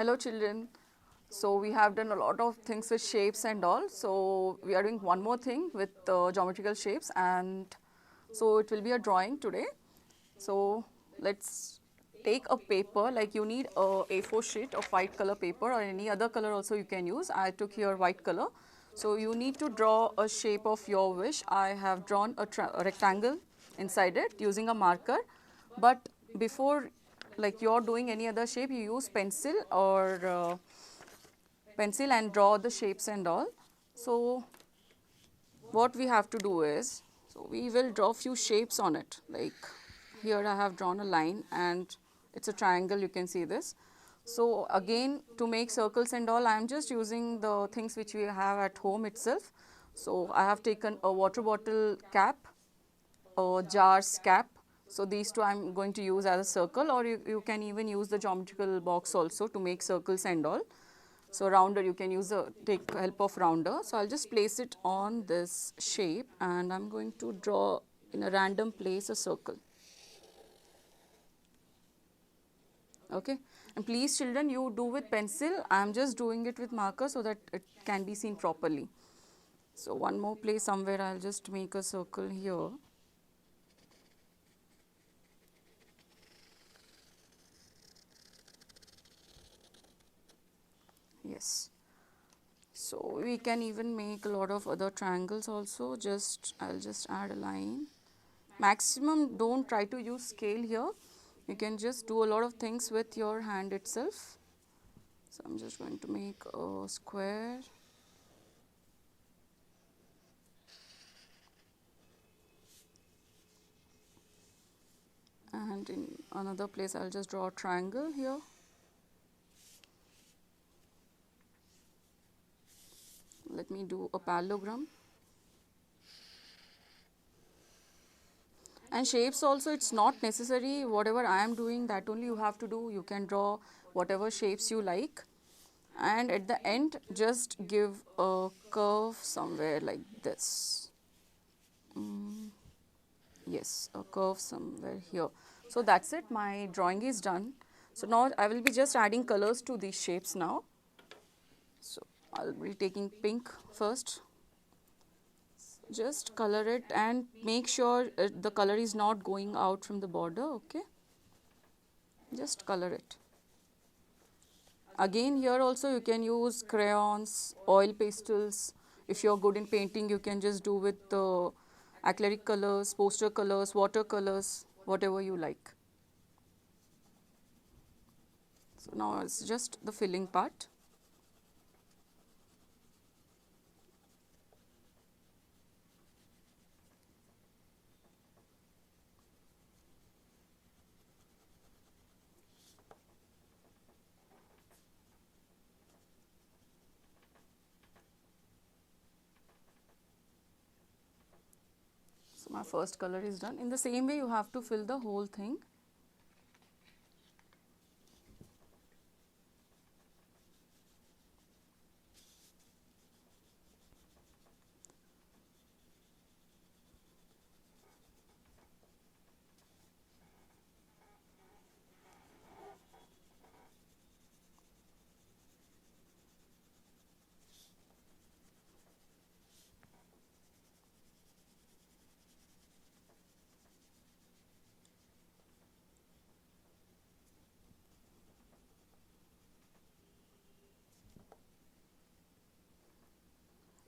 Hello children. So we have done a lot of things with shapes and all. So we are doing one more thing with geometrical shapes, and so it will be a drawing today. So let's take a paper, like you need a A4 sheet of white color paper or any other color also you can use. I took here white color. So you need to draw a shape of your wish. I have drawn a rectangle inside it using a marker, but before like you're doing any other shape, you use pencil and draw the shapes and all. So what we have to do is, so we will draw few shapes on it. Like here I have drawn a line and it's a triangle, you can see this. So again, to make circles and all, I am just using the things which we have at home itself. So I have taken a water bottle cap, a jar's cap. So these two I am going to use as a circle, or you can even use the geometrical box also to make circles and all. So rounder, you can take help of rounder. So I'll just place it on this shape and I'm going to draw in a random place a circle. Okay, and please children, you do with pencil. I'm just doing it with marker so that it can be seen properly. So one more place somewhere, I'll just make a circle here. Yes. So we can even make a lot of other triangles also. I'll just add a line. Maximum don't try to use scale here. You can just do a lot of things with your hand itself. So I'm just going to make a square. And in another place I'll just draw a triangle here. Let me do a parallelogram. And shapes also, it's not necessary whatever I am doing that only you have to do. You can draw whatever shapes you like. And at the end, just give a curve somewhere like this. Yes, a curve somewhere here. So that's it, my drawing is done. So now I will be just adding colors to these shapes now. So I'll be taking pink first. Just color it and make sure the color is not going out from the border, okay? Just color it. Again, here also you can use crayons, oil pastels. If you're good in painting, you can just do with acrylic colors, poster colors, watercolors, whatever you like. So now it's just the filling part. So my first color is done. In the same way, you have to fill the whole thing.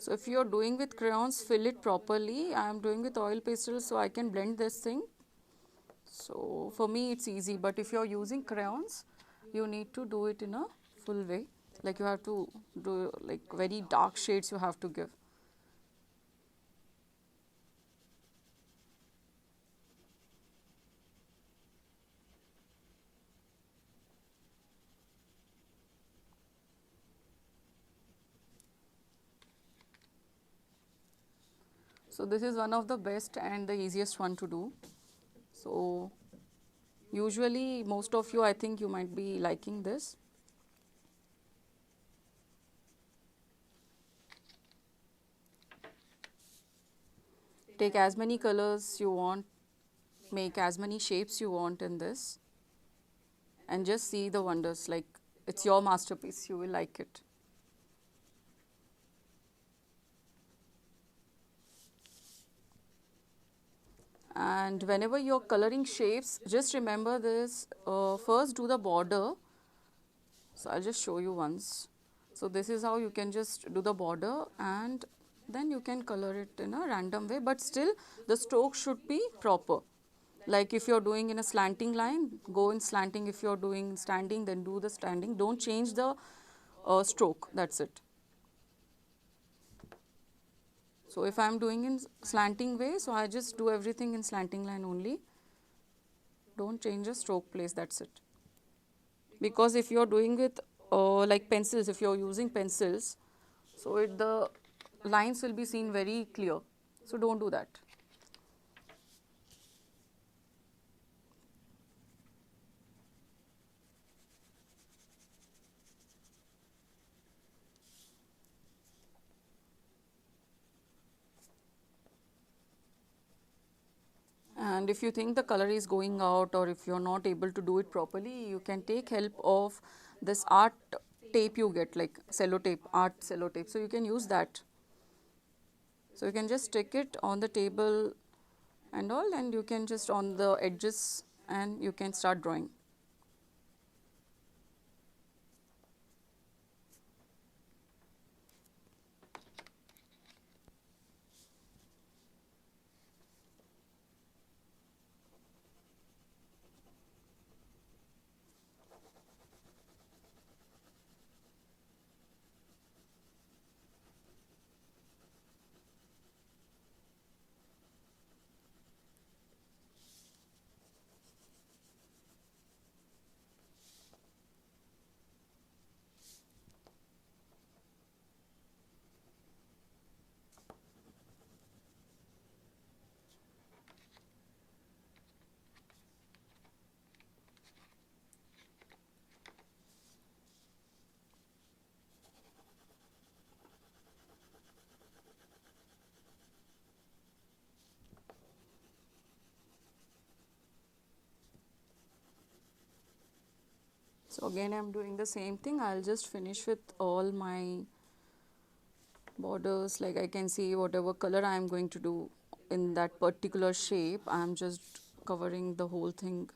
So if you are doing with crayons, fill it properly. I am doing with oil pastels, so I can blend this thing. So for me it's easy, but if you are using crayons, you need to do it in a full way. Like you have to do like very dark shades you have to give. So this is one of the best and the easiest one to do. So usually most of you, I think you might be liking this. Take as many colors you want, make as many shapes you want in this, and just see the wonders. Like It's your masterpiece. You will like it. And whenever you're coloring shapes, just remember this. First, do the border. So I'll just show you once. So this is how you can just do the border, and then you can color it in a random way, but still the stroke should be proper. Like if you're doing in a slanting line, go in slanting. If you're doing standing, then do the standing. Don't change the stroke. That's it. So if I'm doing in slanting way, so I just do everything in slanting line only. Don't change the stroke place. That's it. Because if you're doing with like pencils, if you're using pencils, so the lines will be seen very clear. So don't do that. And if you think the color is going out, or if you're not able to do it properly, you can take help of this art tape you get, like sellotape, art sellotape. So you can use that. So you can just stick it on the table and all, and you can just on the edges, and you can start drawing. So again, I'm doing the same thing. I'll just finish with all my borders. Like I can see whatever color I'm going to do in that particular shape, I'm just covering the whole thing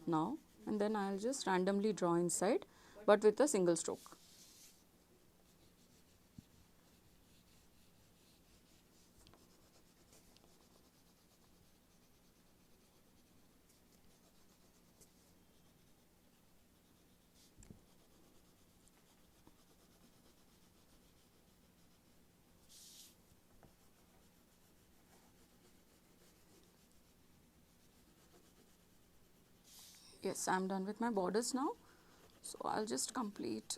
now, and then I'll just randomly draw inside, but with a single stroke. Yes, I'm done with my borders now. So I'll just complete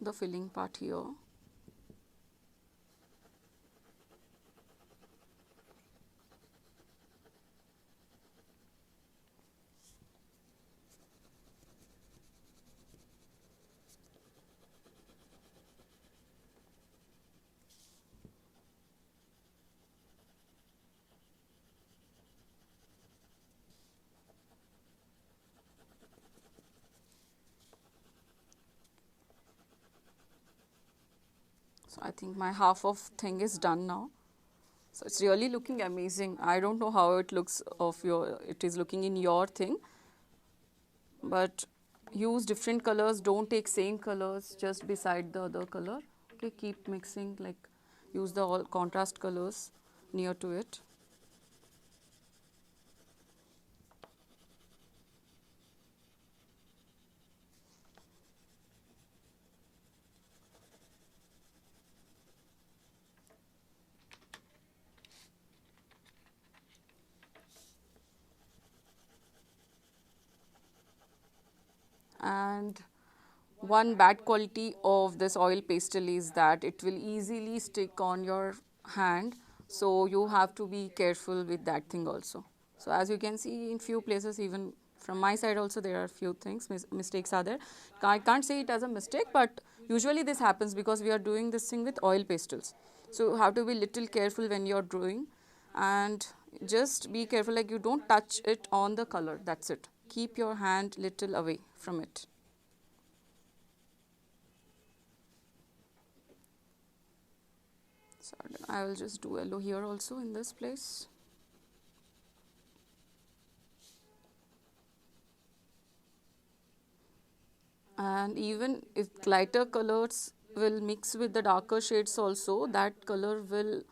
the filling part here. So I think my half of thing is done now. So it's really looking amazing. I don't know how it looks it is looking in your thing, but use different colors. Don't take same colors just beside the other color. Okay, keep mixing, like use the all contrast colors near to it. And one bad quality of this oil pastel is that it will easily stick on your hand, so you have to be careful with that thing also. So as you can see in few places, even from my side also, there are few things mistakes are there. I can't say it as a mistake, but usually this happens because we are doing this thing with oil pastels. So you have to be little careful when you're drawing, and just be careful, like you don't touch it on the color. That's it. Keep your hand little away from it. So I will just do yellow here also in this place. And even if lighter colors will mix with the darker shades also, that color will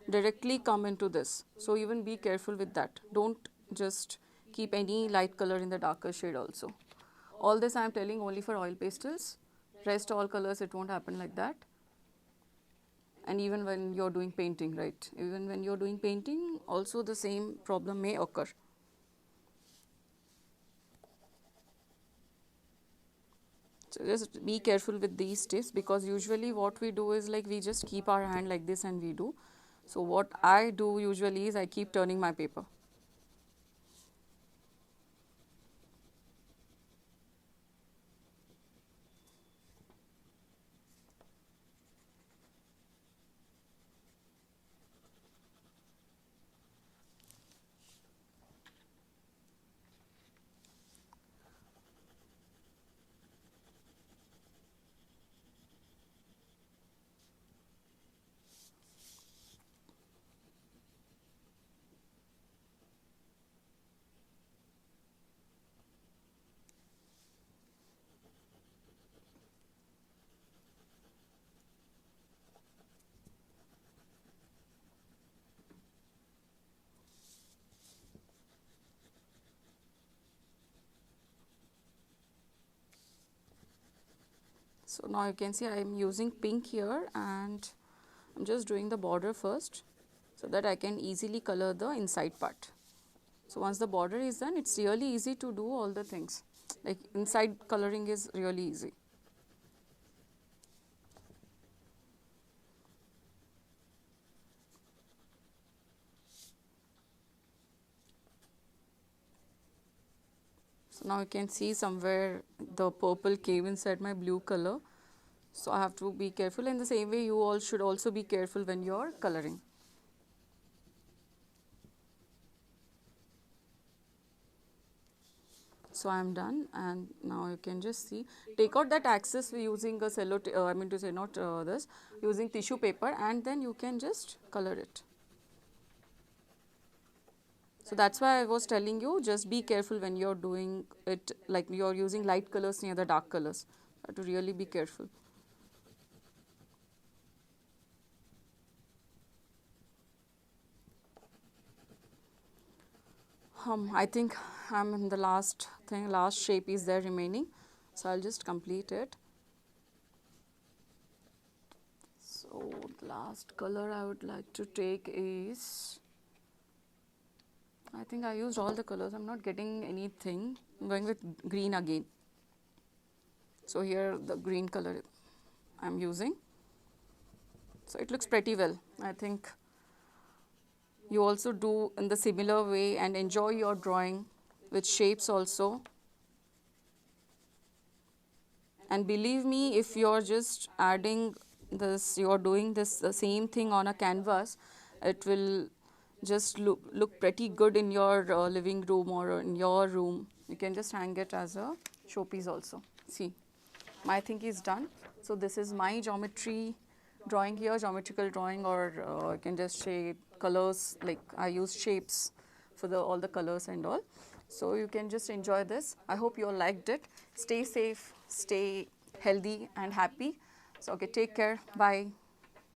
directly come into this. So even be careful with that. Don't just keep any light color in the darker shade also. All this I am telling only for oil pastels. Rest all colors it won't happen like that. And even when you're doing painting, right? Even when you're doing painting, also the same problem may occur. So just be careful with these tips, because usually what we do is like we just keep our hand like this and we do. So what I do usually is I keep turning my paper. So now you can see I am using pink here, and I'm just doing the border first so that I can easily color the inside part. So once the border is done, it's really easy to do all the things. Like inside coloring is really easy. So now you can see somewhere the purple came inside my blue color. So I have to be careful. In the same way, you all should also be careful when you're coloring. So I am done, and now you can just see. Take out that excess using a cello. I mean to say not this, using tissue paper, and then you can just color it. So that's why I was telling you, just be careful when you're doing it, like you're using light colors near the dark colors. You have to really be careful. I think I'm in the last thing, last shape is there remaining. So I'll just complete it. So the last color I would like to take is, I think I used all the colors. I'm not getting anything. I'm going with green again. So here the green color I'm using. So it looks pretty well. I think you also do in the similar way and enjoy your drawing with shapes also. And believe me, if you're just adding this, you're doing this the same thing on a canvas, it will just look pretty good in your living room or in your room. You can just hang it as a showpiece also. See, my thing is done. So this is my geometry drawing here, geometrical drawing, or you can just say colors, like I use shapes for the all the colors and all. So you can just enjoy this. I hope you all liked it. Stay safe, stay healthy and happy. So okay, take care. Bye.